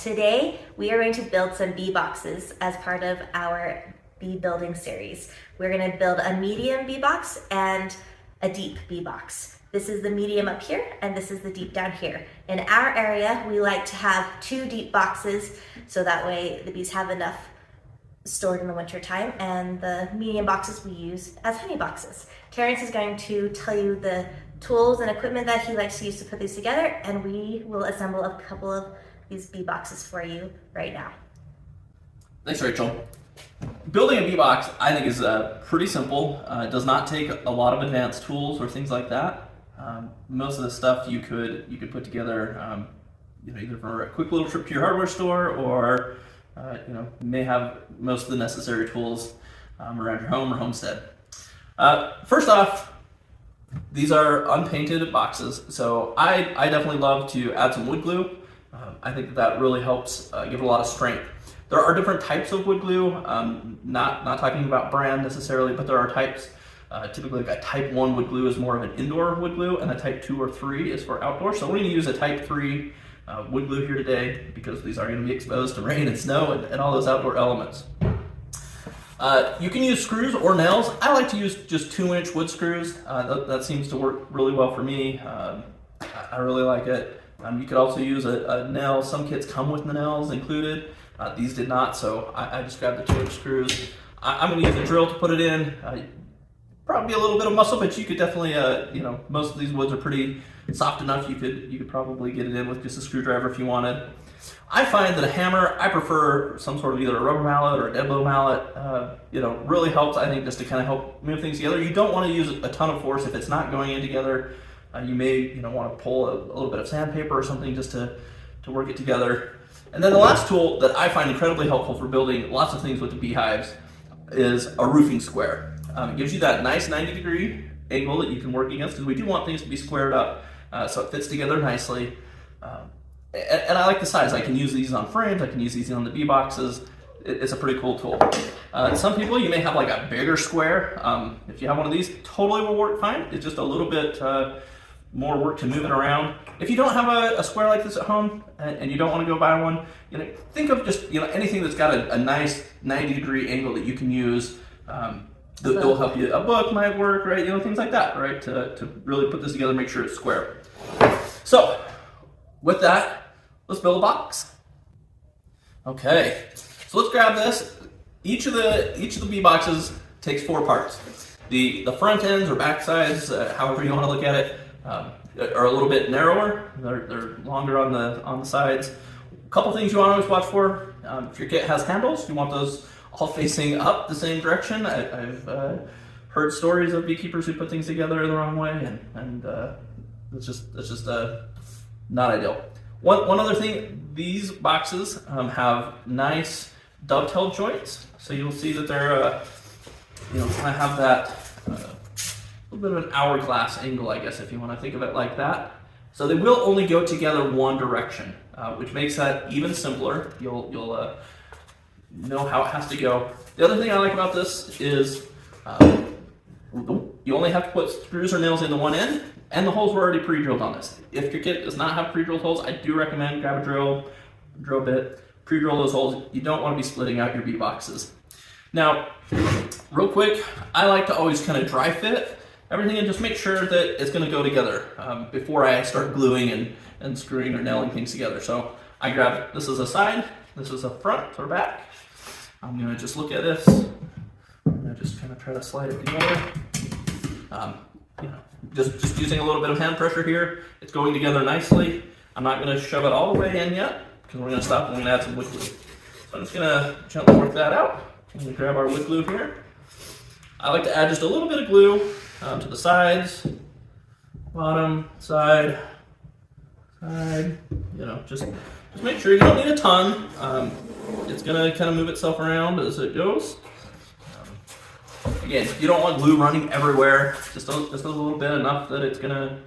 Today, we are going to build some bee boxes as part of our bee building series. We're going to build a medium bee box and a deep bee box. This is the medium up here, and this is the deep down here. In our area, we like to have 2 deep boxes, so that way the bees have enough stored in the winter time, and the medium boxes we use as honey boxes. Terrence is going to tell you the tools and equipment that he likes to use to put these together, and we will assemble a couple of these bee boxes for you right now. Thanks, Rachel. Building a bee box, I think, is pretty simple. It does not take a lot of advanced tools or things like that. Most of the stuff you could put together, either for a quick little trip to your hardware store, or you may have most of the necessary tools around your home or homestead. First off, these are unpainted boxes, so I definitely love to add some wood glue. I think that really helps give it a lot of strength. There are different types of wood glue, not talking about brand necessarily, but there are types. Typically, like a type 1 wood glue is more of an indoor wood glue, and a type 2 or 3 is for outdoor. So we're going to use a type 3 wood glue here today, because these are going to be exposed to rain and snow and all those outdoor elements. You can use screws or nails. I like to use just 2-inch wood screws. That seems to work really well for me. I really like it. You could also use a nail. Some kits come with the nails included. These did not, so I just grabbed the 2-inch screws. I'm going to use a drill to put it in. Probably a little bit of muscle, but you could definitely, most of these woods are pretty soft enough. You could probably get it in with just a screwdriver if you wanted. I find that a hammer, I prefer some sort of either a rubber mallet or a dead blow mallet. Really helps, I think, just to kind of help move things together. You don't want to use a ton of force if it's not going in together. You may, want to pull a little bit of sandpaper or something just to work it together. And then the last tool that I find incredibly helpful for building lots of things with the beehives is a roofing square. It gives you that nice 90-degree angle that you can work against, because we do want things to be squared up so it fits together nicely. And I like the size. I can use these on frames, I can use these on the bee boxes. It's a pretty cool tool. Some people, you may have like a bigger square. If you have one of these, totally will work fine. It's just a little bit more work to move it around. If you don't have a square like this at home and you don't want to go buy one, think of just anything that's got a nice 90-degree angle that you can use. That will help you. A book might work, right? Things like that, right? To really put this together, make sure it's square. So, with that, let's build a box. Okay, so let's grab this. Each of the bee boxes takes 4 parts. The front ends or back sides, however you want to look at it, are a little bit narrower. They're longer on the sides. A couple things you want to always watch for. If your kit has handles, you want those all facing up the same direction. I've heard stories of beekeepers who put things together the wrong way, and it's just not ideal. One other thing, these boxes have nice dovetail joints, so you'll see that they're kind of have that little bit of an hourglass angle, I guess, if you want to think of it like that. So they will only go together one direction, which makes that even simpler. You'll know how it has to go. The other thing I like about this is you only have to put screws or nails into one end, and the holes were already pre-drilled on this. If your kit does not have pre-drilled holes, I do recommend grab a drill bit, pre-drill those holes. You don't want to be splitting out your bee boxes. Now, real quick, I like to always kind of dry fit everything and just make sure that it's going to go together before I start gluing and screwing or nailing things together. So I grab, this is a side, this is a front or back. I'm going to just look at this. I'm going to just kind of try to slide it together. Just using a little bit of hand pressure here. It's going together nicely. I'm not going to shove it all the way in yet, because we're going to stop and we're going to add some wood glue. So I'm just going to gently work that out. I'm going to grab our wood glue here. I like to add just a little bit of glue to the sides, bottom, side. Just make sure you don't need a ton. It's going to kind of move itself around as it goes. Again, you don't want glue running everywhere. Just a little bit, enough that it's going to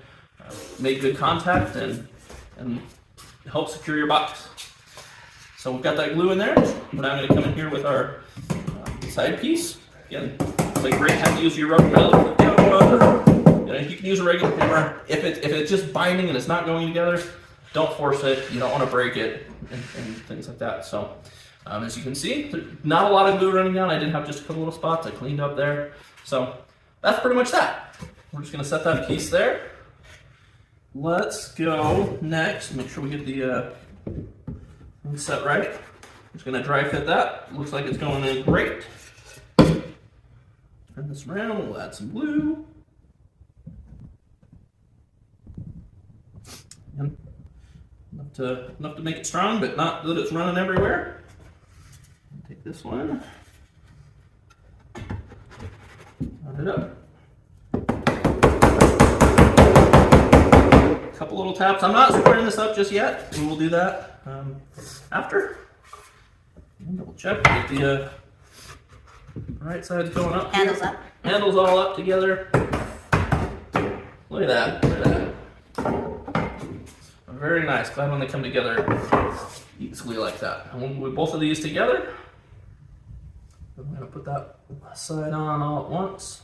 make good contact and help secure your box. So we've got that glue in there. We're now going to come in here with our side piece. Again, it's like great how to use your rubber mallet. You can use a regular hammer. If it's just binding and it's not going together, don't force it. You don't want to break it and things like that. So as you can see, there's not a lot of glue running down. I did have just a couple little spots I cleaned up there. So that's pretty much that. We're just going to set that piece there. Let's go next. Make sure we get the thing set right. Just going to dry fit that. Looks like it's going in great. Turn this around. We'll add some glue. And enough to make it strong, but not that it's running everywhere. Take this one. Knot it up. A couple little taps. I'm not squaring this up just yet. We will do that after. Double check. Get the right side's going up. Handles up. Handles all up together. Look at that. Look at that. Very nice. Glad when they come together easily like that. And when we put both of these together, I'm going to put that side on all at once.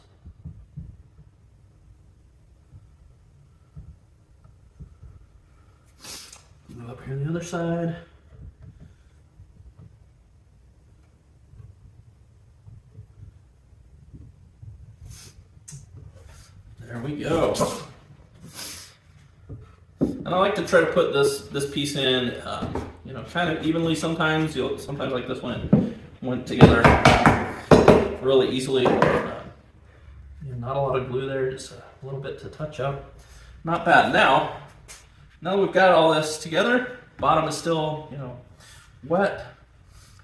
Move up here on the other side. There we go. And I like to try to put this piece in, kind of evenly. Sometimes like this one, it went together really easily. Not a lot of glue there, just a little bit to touch up. Not bad. Now that we've got all this together, bottom is still, wet.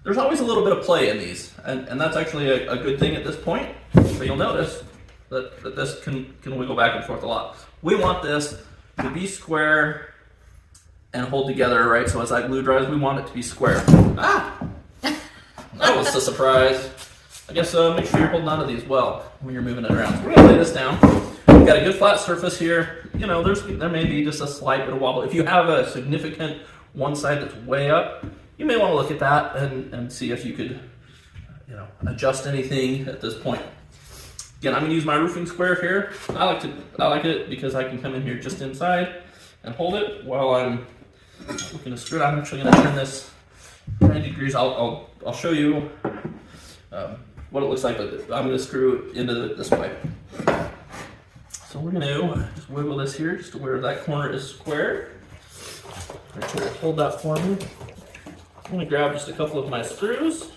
There's always a little bit of play in these, and that's actually a good thing at this point. But you'll notice that this can wiggle back and forth a lot. We want this to be square and hold together, right? So as that glue dries, we want it to be square. Ah! That was a surprise. I guess make sure you're holding on to these well when you're moving it around. So we're gonna lay this down. We've got a good flat surface here. There may be just a slight bit of wobble. If you have a significant one side that's way up, you may want to look at that and see if you could, adjust anything at this point. Again, I'm gonna use my roofing square here. I like it because I can come in here just inside and hold it while I'm looking to screw it. I'm actually gonna turn this 90 degrees. I'll show you what it looks like, but I'm gonna screw it into this way. So we're gonna just wiggle this here just to where that corner is square. Hold that for me. I'm gonna grab just a couple of my screws.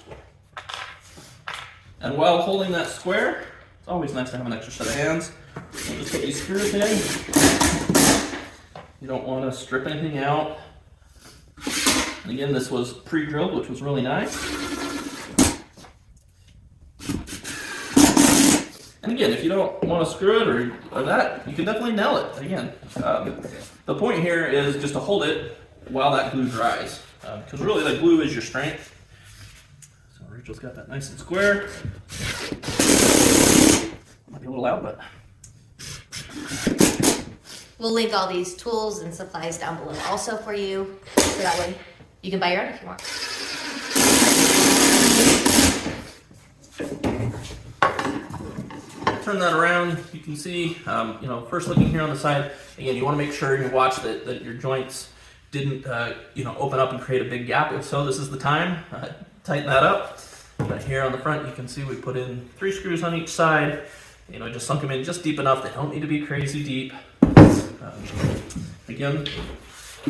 And while holding that square, it's always nice to have an extra set of hands. We'll just put these screws in. You don't want to strip anything out. And again, this was pre-drilled, which was really nice. And again, if you don't want to screw it or that, you can definitely nail it. Again, the point here is just to hold it while that glue dries. Because really the glue is your strength. So Rachel's got that nice and square. Might be a little loud, but. We'll link all these tools and supplies down below also for you. So that way you can buy your own if you want. Turn that around, you can see, first looking here on the side, again, you want to make sure you watch that your joints didn't, open up and create a big gap. If so, this is the time. Tighten that up. But here on the front, you can see we put in 3 screws on each side. Just sunk them in just deep enough. They don't need to be crazy deep. Again,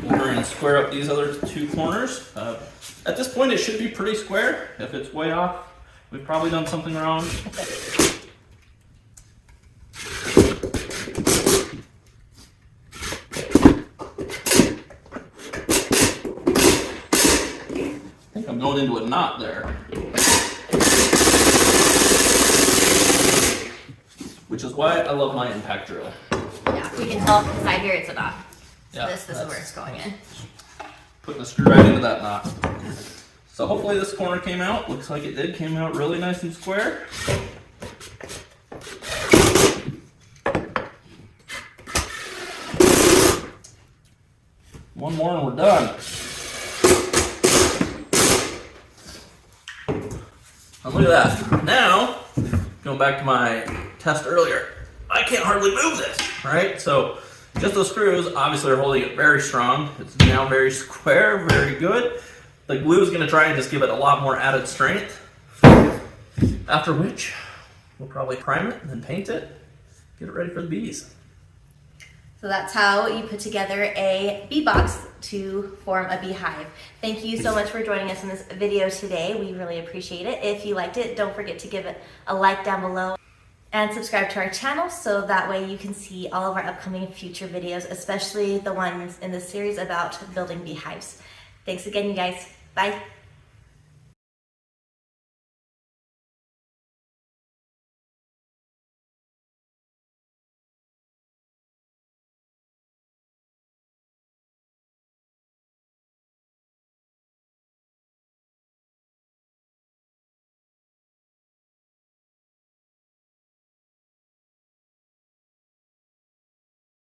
we're going to square up these other 2 corners. At this point, it should be pretty square. If it's way off, we've probably done something wrong. I'm going into a knot there, which is why I love my impact drill. Yeah, we can tell inside here it's a knot. So Yeah, this is where it's going in. Putting a screw right into that knot. So hopefully this corner came out. Looks like it did. Came out really nice and square. One more and we're done. And look at that. Now, going back to my test earlier, I can't hardly move this, right? So Just those screws obviously are holding it very strong. It's now very square, very good. The glue is going to try and just give it a lot more added strength. After which, we'll probably prime it and then paint it, get it ready for the bees. So that's how you put together a bee box to form a beehive. Thank you so much for joining us in this video today. We really appreciate it. If you liked it, don't forget to give it a like down below and subscribe to our channel so that way you can see all of our upcoming future videos, especially the ones in this series about building beehives. Thanks again, you guys. Bye.